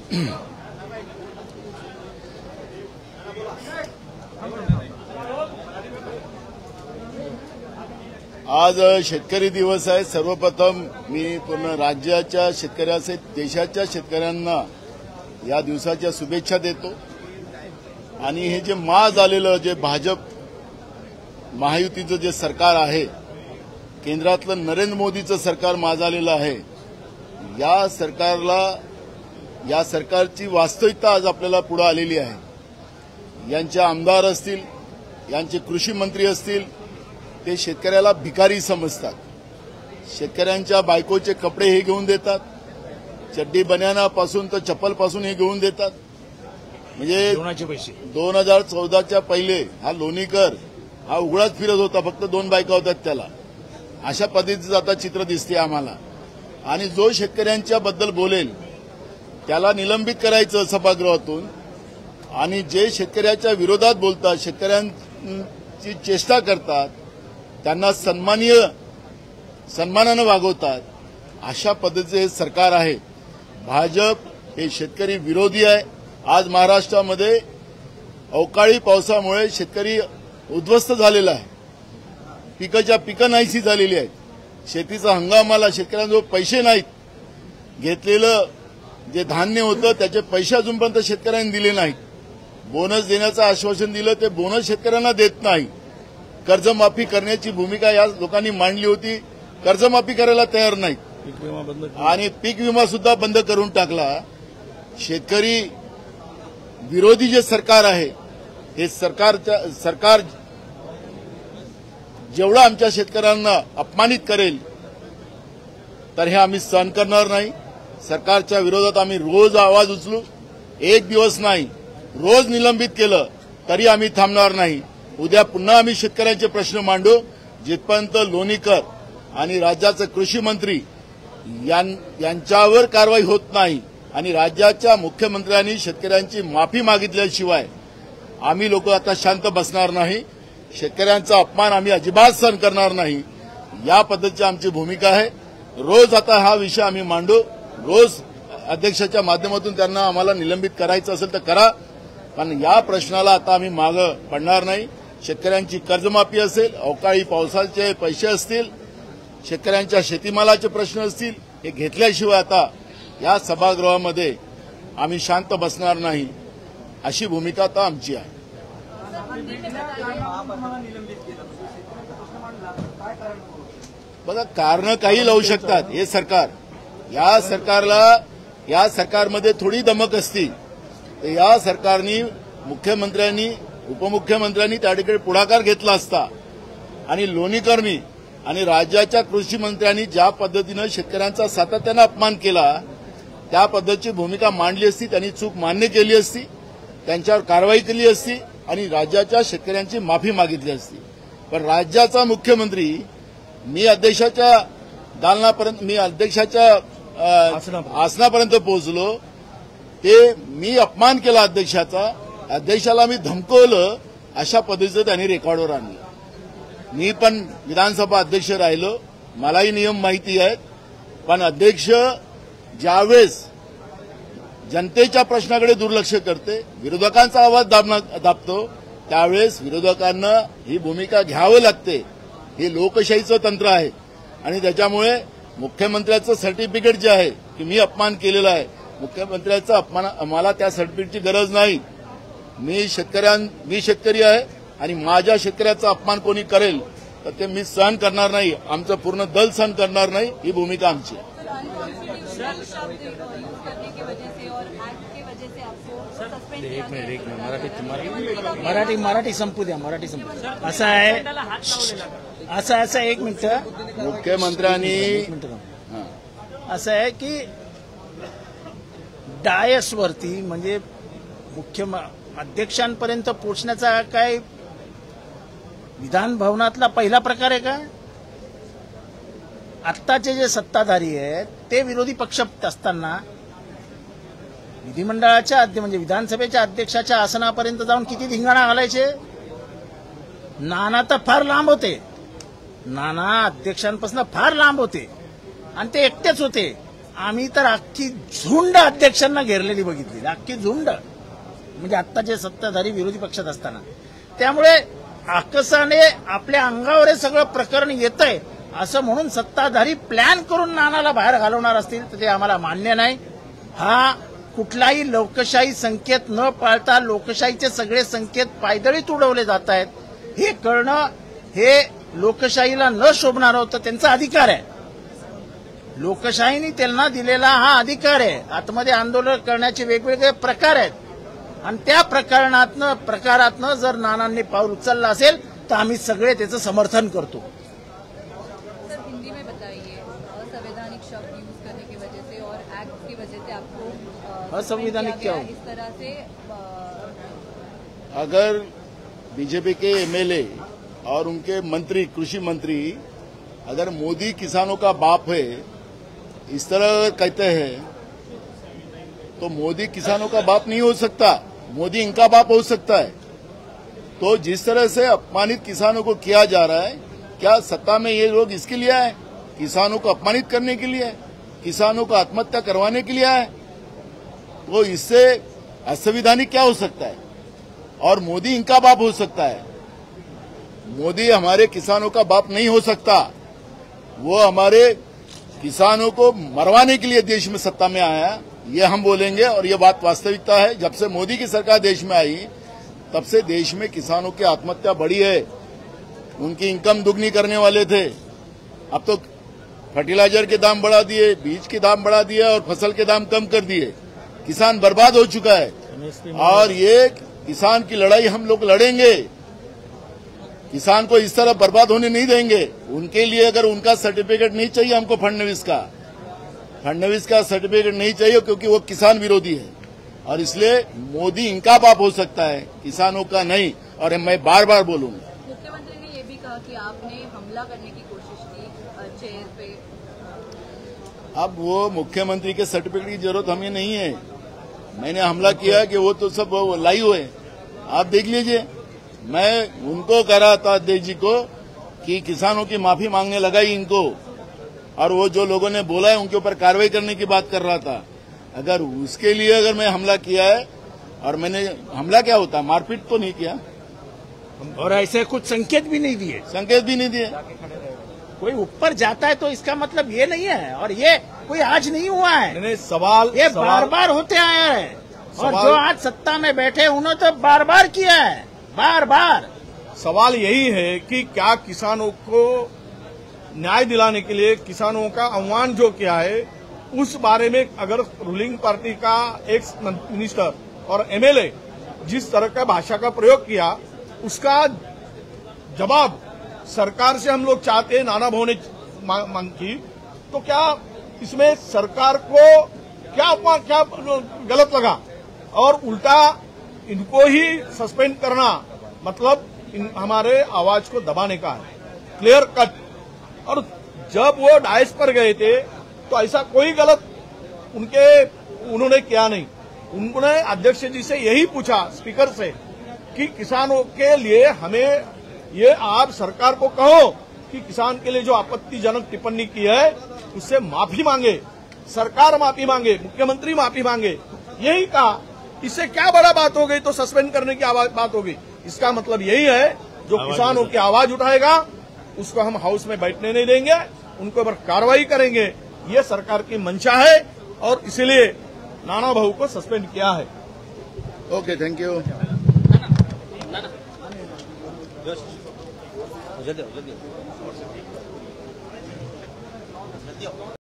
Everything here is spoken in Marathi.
आज शेतकरी दिवस आहे। सर्वप्रथम मी पूर्ण राज्याच्या शेतकऱ्यासहित देशाच्या शेतकऱ्यांना या दिवसाच्या शुभेच्छा देतो। आणि हे जे झालेलं जे भाजप महायुतीचं जे सरकार आहे, केंद्रातलं नरेंद्र मोदीचं सरकार झालेलं आहे, या सरकारची वास्तविकता आज आपल्याला पुढे आलेली आहे। यांचे आमदार असतील, यांचे कृषी मंत्री असतील, ते शेतकऱ्याला भिकारी समजतात। शेतकऱ्यांच्या बायकोचे कपडे हे घेऊन देतात, चड्डी बन्यानापासून तर चप्पलपासून हे घेऊन देतात। म्हणजे 2014च्या पहिले हा लोणीकर हा उघडाच फिरत होता, फक्त 2 बायका होत्या त्याला। अशा पद्धतीचं आता चित्र दिसते आम्हाला। आणि जो शेतकऱ्यांच्या बद्दल बोलेल त्याला निलंबित करायचं सभागृहातून, आणि जे शेतकऱ्याच्या विरोधात बोलतात, शेतकऱ्यांची चेष्टा करतात, त्यांना सन्मानानं वागवतात, अशा पद्धतीचे हे सरकार आहे। भाजप हे शेतकरी विरोधी आहे। आज महाराष्ट्रामध्ये अवकाळी पावसामुळे शेतकरी उद्ध्वस्त झालेला आहे। पिकं नाहीशी झालेली आहेत। शेतीचा हंगामाला शेतकऱ्यांजवळ पैसे नाहीत। घेतलेलं जे धान्य होतं त्याचे पैसे अजूनपर्यंत शेतकऱ्यांनी दिले नाहीत। बोनस देण्याचं आश्वासन दिलं, ते बोनस शेतकऱ्यांना देत नाही। कर्जमाफी करण्याची भूमिका या लोकांनी मांडली होती, कर्जमाफी करायला तयार नाहीत। आणि पीक विमा सुद्धा बंद करून टाकला। शेतकरी विरोधी जे सरकार आहे, हे सरकार जेवढं आमच्या शेतकऱ्यांना अपमानित करेल तर हे आम्ही सहन करणार नाही। सरकारच्या विरोधात आम्ही रोज आवाज उचलू, एक दिवस नाही, रोज निलंबित केलं तरी आम्ही थांबणार नाही। उद्या पुन्हा आम्ही शेतकऱ्यांचे प्रश्न मांडू, जिथपर्यंत लोणीकर आणि राज्याचे कृषी मंत्री यांच्यावर कारवाई होत नाही आणि राज्याच्या मुख्यमंत्र्यांनी शेतकऱ्यांची माफी मागितल्याशिवाय आम्ही लोक आता शांत बसणार नाही। शेतकऱ्यांचा अपमान आम्ही अजिबात सहन करणार नाही। या पद्धतीची आमची भूमिका आहे। रोज आता हा विषय आम्ही मांडू, रोज अध्यक्षाच्या माध्यमातून त्यांना आम्हाला निलंबित करायचं असेल तर करा, पण या प्रश्नाला आता आम्ही मागे पडणार नाही। शेतकऱ्यांची कर्जमाफी असेल, अवकाळी पावसाचे पैसे असतील, शेतकऱ्यांच्या शेतीमालाचे प्रश्न असतील, हे घेतल्याशिवाय आता या सभागृहामध्ये आम्ही शांत बसणार नाही, अशी भूमिका आता आमची आहे। बघा, कारण काही लावू शकतात हे सरकार। या सरकारमध्ये थोडी दमक असती तर या सरकारनी मुख्यमंत्र्यांनी उपमुख्यमंत्र्यांनी त्या ठिकाणी पुढाकार घेतला असता, आणि लोणीकरनी आणि राज्याच्या कृषी मंत्र्यांनी ज्या पद्धतीनं शेतकऱ्यांचा सातत्यानं अपमान केला त्या पद्धतीची भूमिका मांडली असती, त्यांनी चूक मान्य केली असती, त्यांच्यावर कारवाई केली असती आणि राज्याच्या शेतकऱ्यांची माफी मागितली असती। पण राज्याचा मुख्यमंत्री मी अध्यक्षाच्या दालनापर्यंत, मी अध्यक्षाच्या आसनापर्यंत पोहोचलो, ते मी अपमान केला अध्यक्षाचा, अध्यक्षाला मी धमकवलं, अशा पद्धतीचं त्यांनी रेकॉर्डवर आणलं। मी पण विधानसभा अध्यक्ष राहिलो, मलाही नियम माहिती आहेत, पण अध्यक्ष ज्यावेळेस जनतेच्या प्रश्नाकडे दुर्लक्ष करते, विरोधकांचा आवाज दाबतो, त्यावेळेस विरोधकांना ही भूमिका घ्यावी लागते। हे लोकशाहीचं तंत्र आहे आणि त्याच्यामुळे मुख्यमंत्र्याचं सर्टिफिकेट जे आहे की मी अपमान केलेला आहे, मुख्यमंत्र्याचा अपमान, मला त्या सर्टिफिकेटची गरज नाही। मी शेतकरी आहे आणि माझ्या शेतकऱ्याचा अपमान कोणी करेल तर ते मी सहन करणार नाही, आमचं पूर्ण दल सहन करणार नाही, ही भूमिका आमची आहे। एक मिनिट मराठी संपू द्या, मराठी संपू द्या। असं आहे एक मिनिट, मुख्यमंत्र्यांनी असं आहे की डायसवरती म्हणजे मुख्य अध्यक्षांपर्यंत पोहोचण्याचा काय विधान भवनातला पहिला प्रकार आहे का? आत्ताचे जे सत्ताधारी आहेत ते विरोधी पक्ष असताना विधिमंडळाच्या म्हणजे विधानसभेच्या अध्यक्षाच्या आसनापर्यंत जाऊन किती धिंगाणा घालायचे? नाना तर फार लांब होते, नाना अध्यक्षांपासून फार लांब होते आणि ते एकटेच होते। आम्ही तर अख्खी झुंड अध्यक्षांना घेरलेली बघितली, अख्खी झुंड, म्हणजे आत्ताचे सत्ताधारी विरोधी पक्षात असताना. त्यामुळे आकसाने आपल्या अंगावर हे सगळं प्रकरण येतंय असं म्हणून सत्ताधारी प्लॅन करून नानाला बाहेर घालवणार असतील तर ते आम्हाला मान्य नाही. हा कुठलाही लोकशाही संकेत न पाळता लोकशाहीचे सगळे संकेत पायदळीत उडवले जात आहेत हे कळणं हे लोकशाहीला न शोभणार होतं. त्यांचा अधिकार आहे, लोकशाहीने त्यांना दिलेला हा अधिकार आहे. आतमध्ये आंदोलन करण्याचे वेगवेगळे प्रकार आहेत आणि त्या प्रकारातनं जर नानांनी पाऊल उचललं असेल तर आम्ही सगळे त्याचं समर्थन करतो. सर हिंदी में बताइए, असंवैधानिक शब्द यूज करने की वजह से और एक्ट की वजह से आपको असंवैधानिक क्या इस तरह से अगर बीजेपी के एमएलए और उनके मंत्री, कृषि मंत्री, अगर मोदी किसानों का बाप है इस तरह कहते हैं तो मोदी किसानों का बाप नहीं हो सकता, मोदी इनका बाप हो सकता है. तो जिस तरह से अपमानित किसानों को किया जा रहा है, क्या सत्ता में ये लोग इसके लिए आए? किसानों को अपमानित करने के लिए, किसानों को आत्महत्या करवाने के लिए आए? तो इससे असंवैधानिक क्या हो सकता है? और मोदी इनका बाप हो सकता है. मोदी हमारे किसानों का बाप नहीं हो सकता. वो हमारे किसानों को मरवाने के लिए देश में सत्ता में आया, ये हम बोलेंगे और ये बात वास्तविकता है. जब से मोदी की सरकार देश में आई तब से देश में किसानों की आत्महत्या बढ़ी है. उनकी इनकम दुगनी करने वाले थे, अब तो फर्टिलाइजर के दाम बढ़ा दिए, बीज के दाम बढ़ा दिए और फसल के दाम कम कर दिए. किसान बर्बाद हो चुका है और ये किसान की लड़ाई हम लोग लड़ेंगे. किसान को इस तरह बर्बाद होने नहीं देंगे. उनके लिए अगर उनका सर्टिफिकेट नहीं चाहिए हमको, फडणवीस का सर्टिफिकेट नहीं चाहिए क्योंकि वो किसान विरोधी है और इसलिए मोदी इनका बाप हो सकता है, किसानों का नहीं. और मैं बार बार बोलूंगा, मुख्यमंत्री ने ये भी कहा कि आपने हमला करने की कोशिश की चेयर पे. अब वो मुख्यमंत्री के सर्टिफिकेट की जरूरत हमें नहीं है. मैंने हमला किया कि वो तो सब लाइव है, आप देख लीजिए. मैं उनको कह रहा था अध्यक्ष जी को कि किसानों की माफी मांगने लगाई इनको, और वो जो लोगों ने बोला है उनके ऊपर कार्रवाई करने की बात कर रहा था. अगर उसके लिए अगर मैं हमला किया है, और मैंने हमला क्या होता, मारपीट तो नहीं किया और ऐसे कुछ संकेत भी नहीं दिए, कोई ऊपर जाता है तो इसका मतलब ये नहीं है. और ये कोई आज नहीं हुआ है, नहीं, सवाल ये बार बार होते आया है. और जो आज सत्ता में बैठे उन्होंने तो बार बार किया है, बार बार. सवाल यही है कि क्या किसानों को न्याय दिलाने के लिए किसानों का आह्वान जो किया है उस बारे में अगर रूलिंग पार्टी का एक्स मिनिस्टर और एमएलए जिस तरह का भाषा का प्रयोग किया उसका जवाब सरकार से हम लोग चाहते हैं. नाना भाऊ ने मांग की, तो क्या इसमें सरकार को क्या गलत लगा और उल्टा इनको ही सस्पेंड करना मतलब हमारे आवाज को दबाने का है, क्लियर कट. और जब वो डायस पर गए थे तो ऐसा कोई गलत उन्होंने किया नहीं. उन्होंने अध्यक्ष जी से यही पूछा स्पीकर से कि किसानों के लिए हमें ये आप सरकार को कहो कि किसान के लिए जो आपत्तिजनक टिप्पणी की है उससे माफी मांगे, सरकार माफी मांगे, मुख्यमंत्री माफी मांगे. यही कहा. इससे क्या बड़ा बात हो गई तो सस्पेंड करने की बात होगी. इसका मतलब यही है जो किसानों की आवाज उठाएगा उसको हम हाउस में बैठने नहीं देंगे, उनको ऊपर कार्रवाई करेंगे. ये सरकार की मंशा है और इसीलिए नाना भाऊ को सस्पेंड किया है. Okay, thank you.